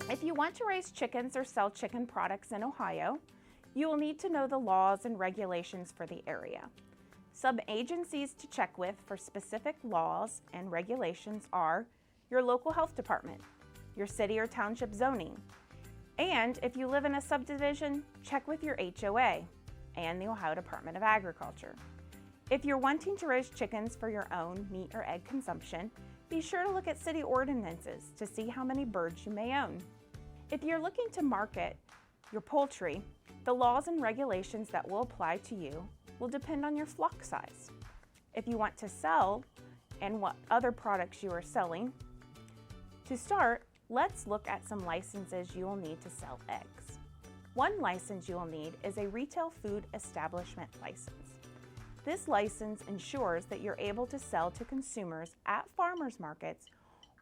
If you want to raise chickens or sell chicken products in Ohio, you will need to know the laws and regulations for the area. Some agencies to check with for specific laws and regulations are your local health department, your city or township zoning, and if you live in a subdivision, check with your HOA and the Ohio Department of Agriculture. If you're wanting to raise chickens for your own meat or egg consumption, be sure to look at city ordinances to see how many birds you may own. If you're looking to market your poultry, the laws and regulations that will apply to you will depend on your flock size. If you want to sell and what other products you are selling, to start, let's look at some licenses you will need to sell eggs. One license you will need is a retail food establishment license. This license ensures that you're able to sell to consumers at farmers markets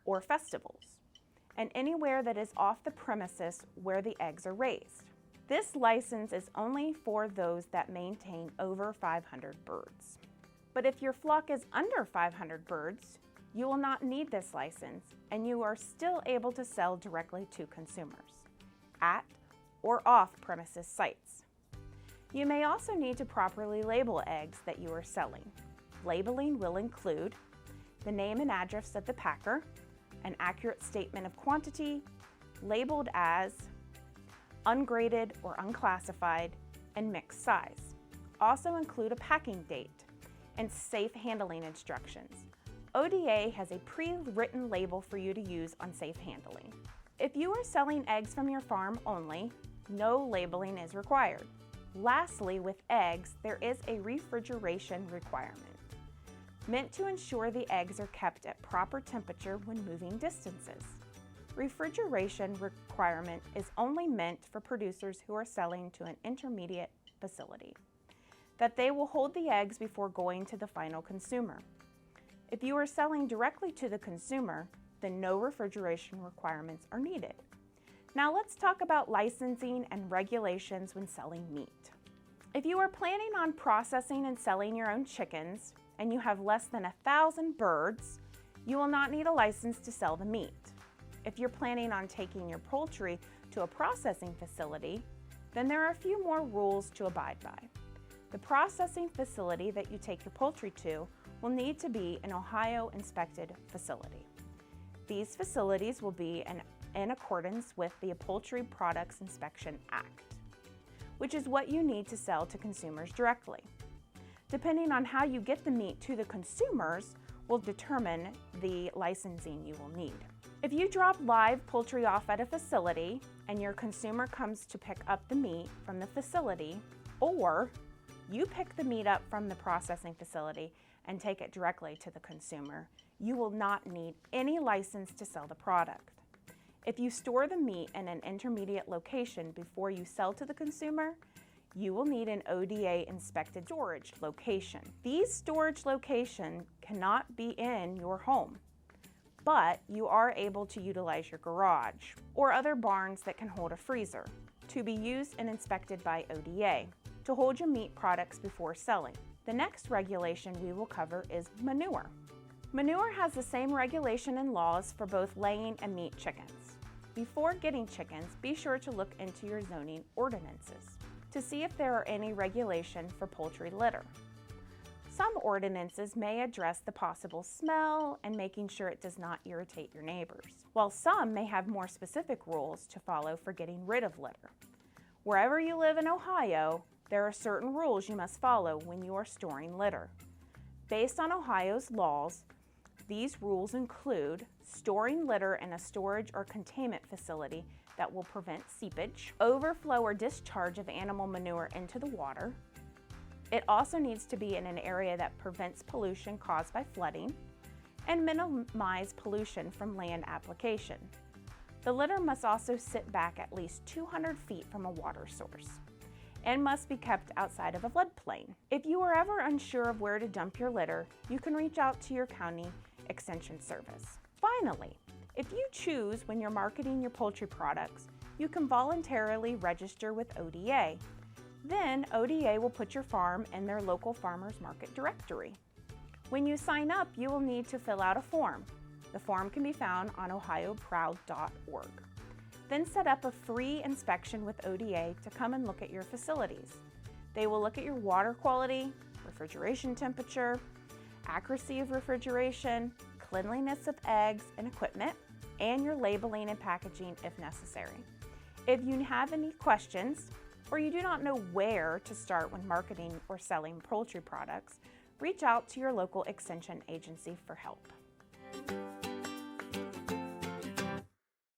or festivals, and anywhere that is off the premises where the eggs are raised. This license is only for those that maintain over 500 birds. But if your flock is under 500 birds, you will not need this license, and you are still able to sell directly to consumers at or off-premises sites. You may also need to properly label eggs that you are selling. Labeling will include the name and address of the packer, an accurate statement of quantity, labeled as ungraded or unclassified, and mixed size. Also include a packing date and safe handling instructions. ODA has a pre-written label for you to use on safe handling. If you are selling eggs from your farm only, no labeling is required. Lastly, with eggs, there is a refrigeration requirement, meant to ensure the eggs are kept at proper temperature when moving distances. Refrigeration requirement is only meant for producers who are selling to an intermediate facility, that they will hold the eggs before going to the final consumer. If you are selling directly to the consumer, then no refrigeration requirements are needed. Now let's talk about licensing and regulations when selling meat. If you are planning on processing and selling your own chickens and you have less than 1,000 birds, you will not need a license to sell the meat. If you're planning on taking your poultry to a processing facility, then there are a few more rules to abide by. The processing facility that you take your poultry to will need to be an Ohio inspected facility. These facilities will be in accordance with the Poultry Products Inspection Act, which is what you need to sell to consumers directly. Depending on how you get the meat to the consumers will determine the licensing you will need. If you drop live poultry off at a facility and your consumer comes to pick up the meat from the facility, or you pick the meat up from the processing facility and take it directly to the consumer, you will not need any license to sell the product. If you store the meat in an intermediate location before you sell to the consumer, you will need an ODA inspected storage location. These storage locations cannot be in your home, but you are able to utilize your garage or other barns that can hold a freezer to be used and inspected by ODA to hold your meat products before selling. The next regulation we will cover is manure. Manure has the same regulation and laws for both laying and meat chickens. Before getting chickens, be sure to look into your zoning ordinances to see if there are any regulation for poultry litter. Some ordinances may address the possible smell and making sure it does not irritate your neighbors, while some may have more specific rules to follow for getting rid of litter. Wherever you live in Ohio, there are certain rules you must follow when you are storing litter. Based on Ohio's laws, these rules include storing litter in a storage or containment facility that will prevent seepage, overflow or discharge of animal manure into the water. It also needs to be in an area that prevents pollution caused by flooding and minimize pollution from land application. The litter must also sit back at least 200 feet from a water source and must be kept outside of a floodplain. If you are ever unsure of where to dump your litter, you can reach out to your county extension service. Finally, if you choose when you're marketing your poultry products, you can voluntarily register with ODA. Then ODA will put your farm in their local farmers market directory. When you sign up, you will need to fill out a form. The form can be found on ohioproud.org. Then set up a free inspection with ODA to come and look at your facilities. They will look at your water quality, refrigeration temperature, accuracy of refrigeration, cleanliness of eggs and equipment, and your labeling and packaging if necessary. If you have any questions or you do not know where to start when marketing or selling poultry products, reach out to your local extension agency for help.